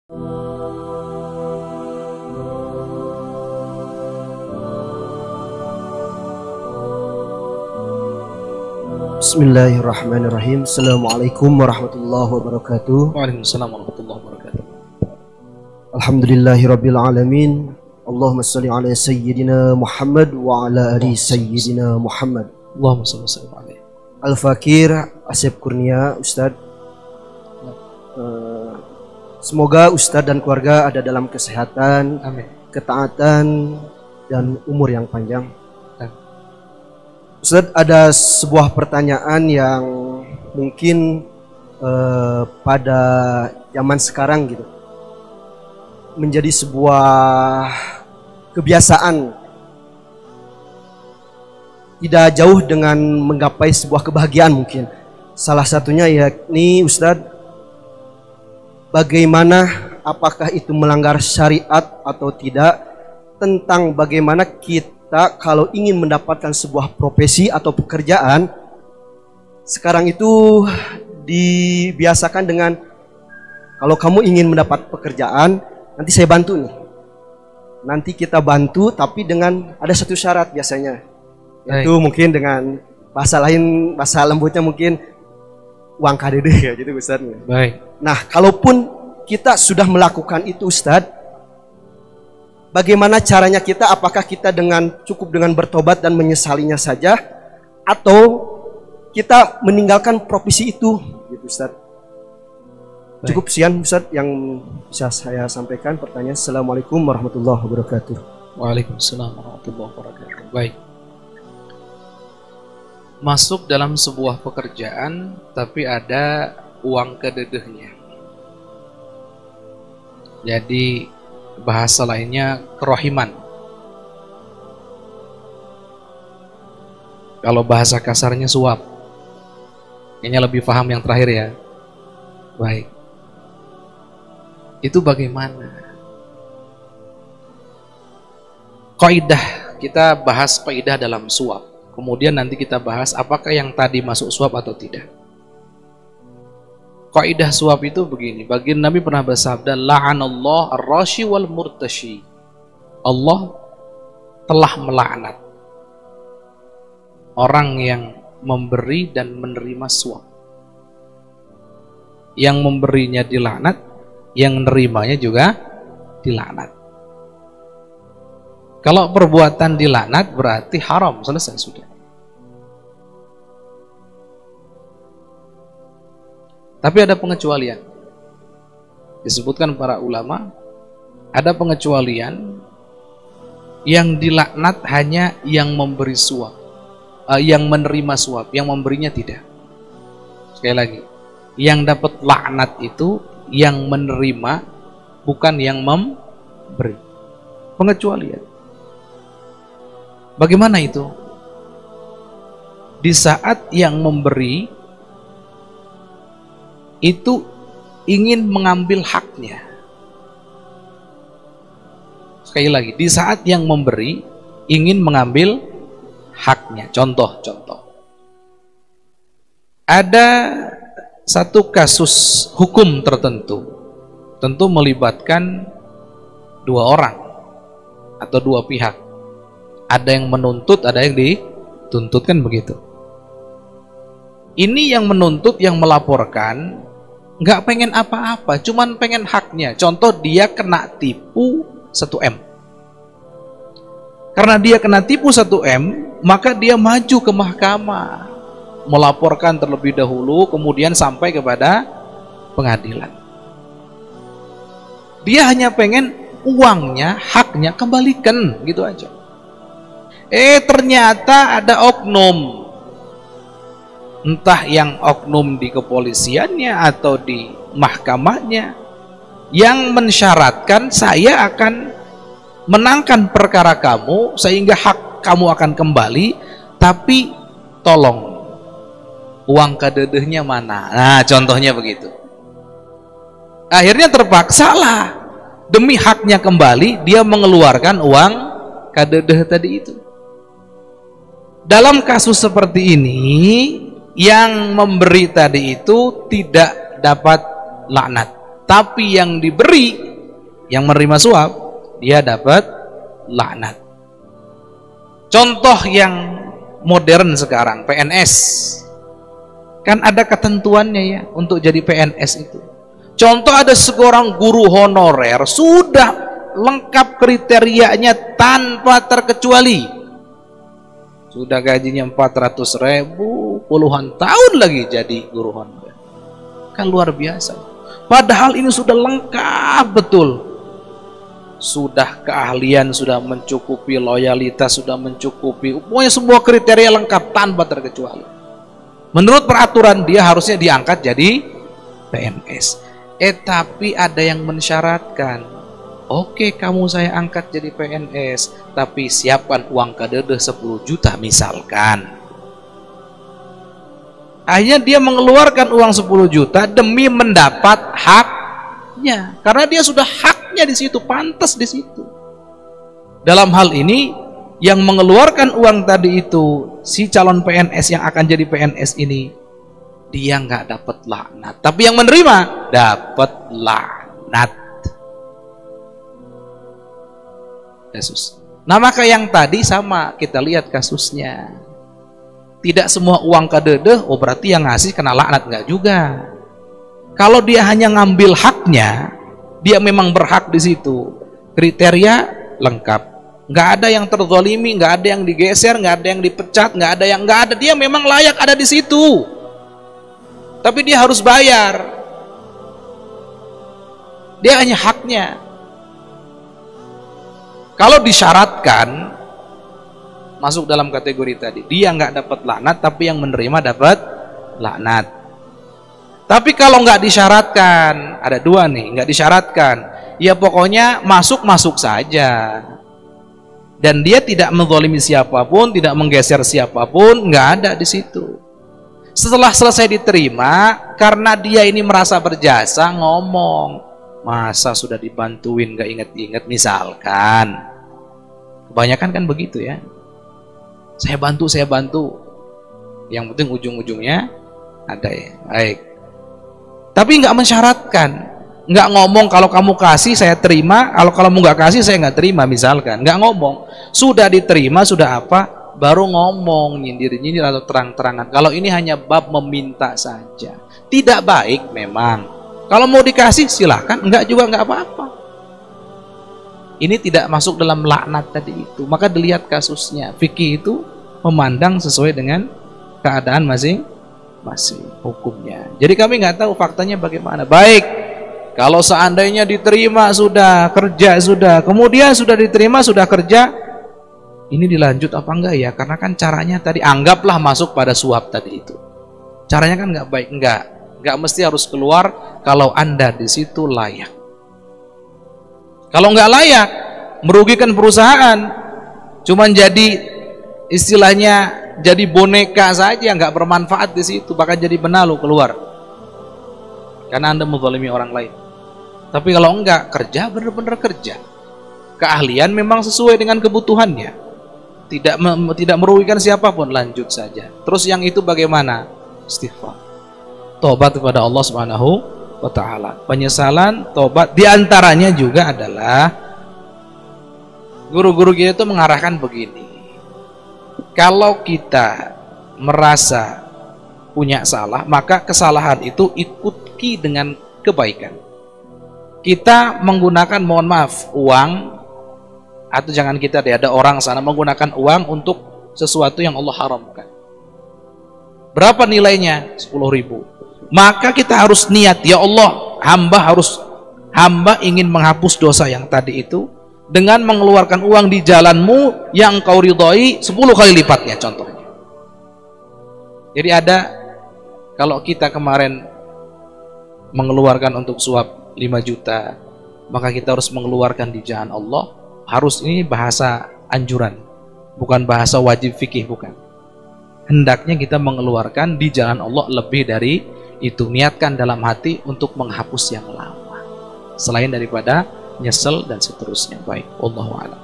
Bismillahirrahmanirrahim. Assalamualaikum warahmatullahi wabarakatuh. Waalaikumsalam warahmatullahi wabarakatuh. Alhamdulillahirabbil alamin. Allahumma shalli ala sayyidina Muhammad wa ala ali sayyidina Muhammad. Allahumma shalli alaihi. Al-Fakir Asep Kurnia, Ustadz. Semoga Ustadz dan keluarga ada dalam kesehatan, Amin. ketaatan, dan umur yang panjang. Ustadz, ada sebuah pertanyaan yang mungkin pada zaman sekarang gitu menjadi sebuah kebiasaan, tidak jauh dengan menggapai sebuah kebahagiaan mungkin. Salah satunya yakni Ustadz, bagaimana, apakah itu melanggar syariat atau tidak, tentang bagaimana kita kalau ingin mendapatkan sebuah profesi atau pekerjaan sekarang itu dibiasakan dengan, kalau kamu ingin mendapat pekerjaan nanti saya bantu nih, nanti kita bantu, tapi dengan ada satu syarat biasanya, yaitu mungkin dengan bahasa lain, bahasa lembutnya mungkin uang KDD ya gitu Ustadz. Baik. Nah, kalaupun kita sudah melakukan itu Ustadz, bagaimana caranya kita? Apakah kita cukup dengan bertobat dan menyesalinya saja, atau kita meninggalkan profesi itu gitu Ustadz? Cukup sekian Ustadz yang bisa saya sampaikan. Pertanyaan. Assalamualaikum warahmatullahi wabarakatuh. Waalaikumsalam warahmatullahi wabarakatuh. Baik. Masuk dalam sebuah pekerjaan tapi ada uang kededehnya. Jadi bahasa lainnya kerohiman. Kalau bahasa kasarnya suap. Kayaknya lebih paham yang terakhir ya. Baik. Itu bagaimana? Kaidah, kita bahas kaidah dalam suap. Kemudian nanti kita bahas apakah yang tadi masuk suap atau tidak. Kaidah suap itu begini. Baginda Nabi pernah bersabda, la'anallah ar-rashi wal murtashi. Allah telah melaknat orang yang memberi dan menerima suap. Yang memberinya dilaknat, yang menerimanya juga dilaknat. Kalau perbuatan dilaknat berarti haram, selesai sudah. Tapi ada pengecualian. Disebutkan para ulama, ada pengecualian yang dilaknat hanya yang memberi suap, yang menerima suap, yang memberinya tidak. Sekali lagi, yang dapat laknat itu yang menerima, bukan yang memberi. Pengecualian. Bagaimana itu? Di saat yang memberi itu ingin mengambil haknya. Sekali lagi, di saat yang memberi ingin mengambil haknya. Contoh. Ada satu kasus hukum tertentu, tentu melibatkan dua orang atau dua pihak. Ada yang menuntut, ada yang dituntut, kan begitu. Ini yang menuntut, yang melaporkan, nggak pengen apa-apa, cuman pengen haknya. Contoh, dia kena tipu 1M. Karena dia kena tipu 1M, maka dia maju ke mahkamah, melaporkan terlebih dahulu, kemudian sampai kepada pengadilan. Dia hanya pengen uangnya, haknya kembalikan, gitu aja. Ternyata ada oknum, entah yang oknum di kepolisiannya atau di mahkamahnya, yang mensyaratkan saya akan menangkan perkara kamu sehingga hak kamu akan kembali, tapi tolong uang kededehnya mana? Nah, contohnya begitu. Akhirnya terpaksa lah, demi haknya kembali, dia mengeluarkan uang kededeh tadi itu. Dalam kasus seperti ini, yang memberi tadi itu tidak dapat laknat, Tapi yang diberi, yang menerima suap, dia dapat laknat. Contoh yang modern sekarang, PNS. Kan ada ketentuannya ya untuk jadi PNS itu. Contoh ada seorang guru honorer sudah lengkap kriterianya tanpa terkecuali. Sudah gajinya 400.000, puluhan tahun lagi jadi guru honorer. Kan luar biasa. Padahal ini sudah lengkap betul. Sudah keahlian, sudah mencukupi, loyalitas sudah mencukupi. Pokoknya semua kriteria lengkap tanpa terkecuali. Menurut peraturan dia harusnya diangkat jadi PNS. Tapi ada yang mensyaratkan. Oke, kamu saya angkat jadi PNS, tapi siapkan uang kedede 10 juta misalkan. Akhirnya dia mengeluarkan uang 10 juta demi mendapat haknya. Karena dia sudah haknya di situ, pantas di situ. Dalam hal ini, yang mengeluarkan uang tadi itu, si calon PNS yang akan jadi PNS ini, dia nggak dapat laknat. Tapi yang menerima, dapat laknat. Yesus. Nah maka yang tadi sama, kita lihat kasusnya. Tidak semua uang kedede, oh berarti yang ngasih kena laknat, nggak juga. Kalau dia hanya ngambil haknya, dia memang berhak di situ. Kriteria lengkap. Nggak ada yang terzalimi, nggak ada yang digeser, nggak ada yang dipecat, nggak ada. Dia memang layak ada di situ. Tapi dia harus bayar. Dia hanya haknya. Kalau disyaratkan, masuk dalam kategori tadi, dia nggak dapat laknat, tapi yang menerima dapat laknat. Tapi kalau nggak disyaratkan, ada dua nih, nggak disyaratkan, ya pokoknya masuk saja. Dan dia tidak menzalimi siapapun, tidak menggeser siapapun, nggak ada di situ. Setelah selesai diterima, karena dia ini merasa berjasa, ngomong, masa sudah dibantuin nggak inget-inget, misalkan. Kebanyakan kan begitu ya. Saya bantu. Yang penting ujung-ujungnya ada ya. Baik. Tapi nggak mensyaratkan, nggak ngomong kalau kamu kasih saya terima, kalau kamu nggak kasih saya nggak terima, misalkan. Nggak ngomong. Sudah diterima, sudah apa? Baru ngomong nyindir-nyindir atau terang-terangan. Kalau ini hanya bab meminta saja. Tidak baik memang. Kalau mau dikasih silahkan, enggak juga enggak apa-apa. Ini tidak masuk dalam laknat tadi itu. Maka dilihat kasusnya. Fikih itu memandang sesuai dengan keadaan masing-masing hukumnya. Jadi kami nggak tahu faktanya bagaimana. Baik, kalau seandainya diterima sudah, kerja sudah, kemudian sudah diterima sudah kerja, ini dilanjut apa enggak ya? Karena kan caranya tadi anggaplah masuk pada suap tadi itu. Caranya kan nggak baik, nggak mesti harus keluar kalau Anda di situ layak. Kalau nggak layak, merugikan perusahaan, cuman jadi istilahnya jadi boneka saja, nggak bermanfaat di situ, bahkan jadi benalu keluar. Karena Anda menzalimi orang lain. Tapi kalau enggak, kerja benar-benar kerja. Keahlian memang sesuai dengan kebutuhannya. Tidak merugikan siapapun, lanjut saja. Terus yang itu bagaimana? Istighfar. Tobat kepada Allah Subhanahu wa ta'ala. Penyesalan, tobat. Di antaranya juga adalah guru-guru kita itu mengarahkan begini. Kalau kita merasa punya salah, maka kesalahan itu ikuti dengan kebaikan. Kita menggunakan, mohon maaf, uang, atau jangan kita deh, ada orang sana menggunakan uang untuk sesuatu yang Allah haramkan. Berapa nilainya? 10.000. Maka kita harus niat, ya Allah, hamba ingin menghapus dosa yang tadi itu dengan mengeluarkan uang di jalanmu yang kau ridhoi 10 kali lipatnya, contohnya. Jadi ada, kalau kita kemarin mengeluarkan untuk suap 5 juta, maka kita harus mengeluarkan di jalan Allah. Harus, ini bahasa anjuran, bukan bahasa wajib fikih, bukan. Hendaknya kita mengeluarkan di jalan Allah lebih dari itu. Niatkan dalam hati untuk menghapus yang lama, selain daripada nyesel dan seterusnya. Baik, wallahu a'lam.